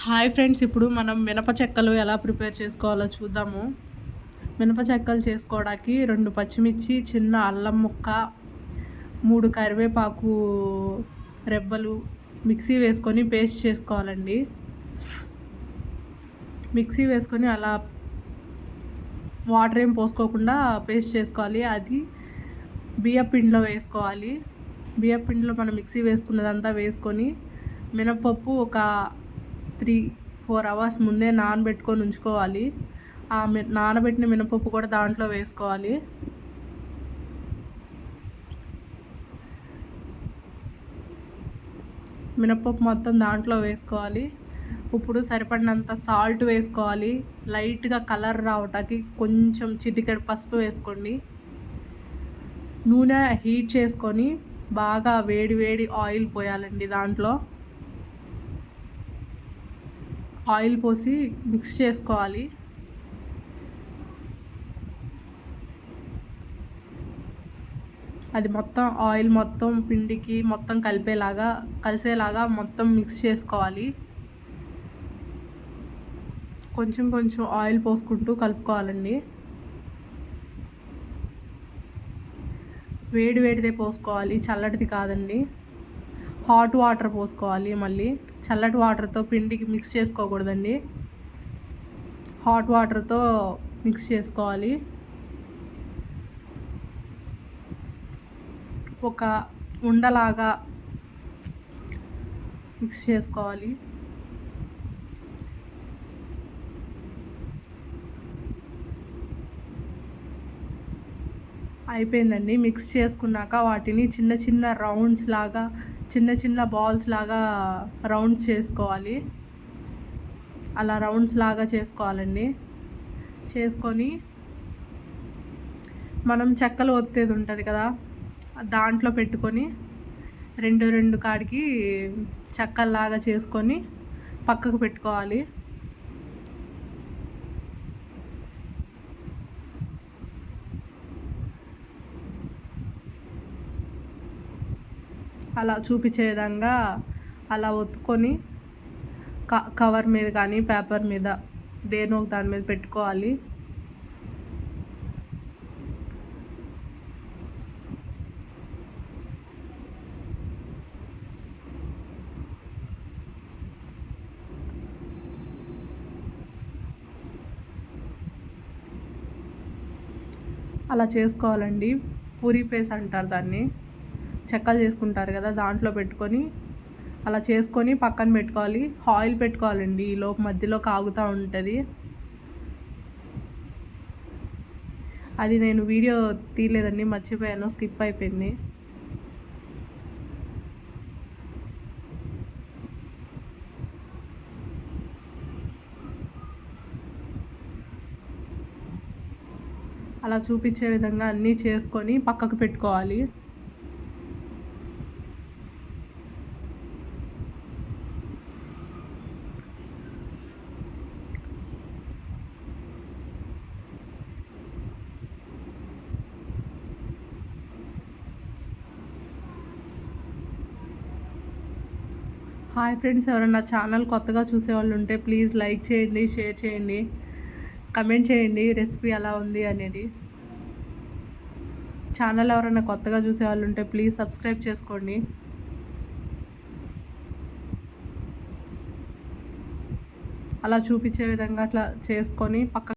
Hi friends, ఇప్పుడు మనం మినప చెక్కలు ఎలా ప్రిపేర్ చేసుకోవాలో చూద్దాము. మినప చెక్కలు చేసుకోవడానికి 2 పచ్చిమిర్చి, చిన్న అల్లం ముక్క, 3 కరివేపాకు రెబ్బలు మిక్సీ వేసుకొని పేస్ట్ చేసుకోవాలండి. మిక్సీ వేసుకొని అలా వాటర్ ఏం పోసుకోకుండా పేస్ట్ చేసుకోవాలి. అది బియ్యపిండిలో వేసుకోవాలి. బియ్యపిండిలో మనం మిక్సీ వేసుకున్నదంతా వేసుకొని మినపప్పు ఒక 3-4 అవర్స్ ముందే నానబెట్టుకొని ఉంచుకోవాలి. ఆ నానబెట్టిన మినపప్పు కూడా దాంట్లో వేసుకోవాలి. మినపప్పు మొత్తం దాంట్లో వేసుకోవాలి. ఇప్పుడు సరిపడినంత సాల్ట్ వేసుకోవాలి. లైట్గా కలర్ రావటానికి కొంచెం చిటికెడు పసుపు వేసుకోండి. నూనె హీట్ చేసుకొని బాగా వేడి ఆయిల్ పోయాలండి. దాంట్లో ఆయిల్ పోసి మిక్స్ చేసుకోవాలి. అది మొత్తం ఆయిల్ మొత్తం పిండికి మొత్తం కలిసేలాగా మొత్తం మిక్స్ చేసుకోవాలి. కొంచెం ఆయిల్ పోసుకుంటూ కలుపుకోవాలండి. వేడిదే పోసుకోవాలి, చల్లటిది కాదండి. హాట్ వాటర్ పోసుకోవాలి. మళ్ళీ చల్లటి వాటర్తో పిండికి మిక్స్ చేసుకోకూడదండి. హాట్ వాటర్తో మిక్స్ చేసుకోవాలి. ఒక ఉండలాగా మిక్స్ చేసుకోవాలి. అయిపోయిందండి. మిక్స్ చేసుకున్నాక వాటిని చిన్న రౌండ్స్ లాగా చిన్న బాల్స్ లాగా రౌండ్స్ చేసుకోవాలి. అలా రౌండ్స్ లాగా చేసుకోవాలండి. చేసుకొని మనం చెక్కలు ఒత్తేది ఉంటుంది కదా, దాంట్లో పెట్టుకొని రెండు కాడికి చెక్కల్లాగా చేసుకొని పక్కకు పెట్టుకోవాలి. అలా చూపించే విధంగా అలా ఒత్తుకొని కవర్ మీద కానీ పేపర్ మీద దేనో దాని మీద పెట్టుకోవాలి. అలా చేసుకోవాలండి. పూరీ పేస్ అంటారు దాన్ని. చెక్కలు చేసుకుంటారు కదా, దాంట్లో పెట్టుకొని అలా చేసుకొని పక్కన పెట్టుకోవాలి. ఆయిల్ పెట్టుకోవాలండి. ఈలోపు మధ్యలో కాగుతూ ఉంటుంది. అది నేను వీడియో తీయలేదండి, మర్చిపోయాను, స్కిప్ అయిపోయింది. అలా చూపించే విధంగా అన్నీ చేసుకొని పక్కకు పెట్టుకోవాలి. హాయ్ ఫ్రెండ్స్, ఎవరైనా ఛానల్ కొత్తగా చూసేవాళ్ళు ఉంటే ప్లీజ్ లైక్ చేయండి, షేర్ చేయండి, కమెంట్ చేయండి రెసిపీ ఎలా ఉంది అనేది. ఛానల్ ఎవరైనా కొత్తగా చూసేవాళ్ళు ఉంటే ప్లీజ్ సబ్స్క్రైబ్ చేసుకోండి. అలా చూపించే విధంగా అట్లా చేసుకొని పక్క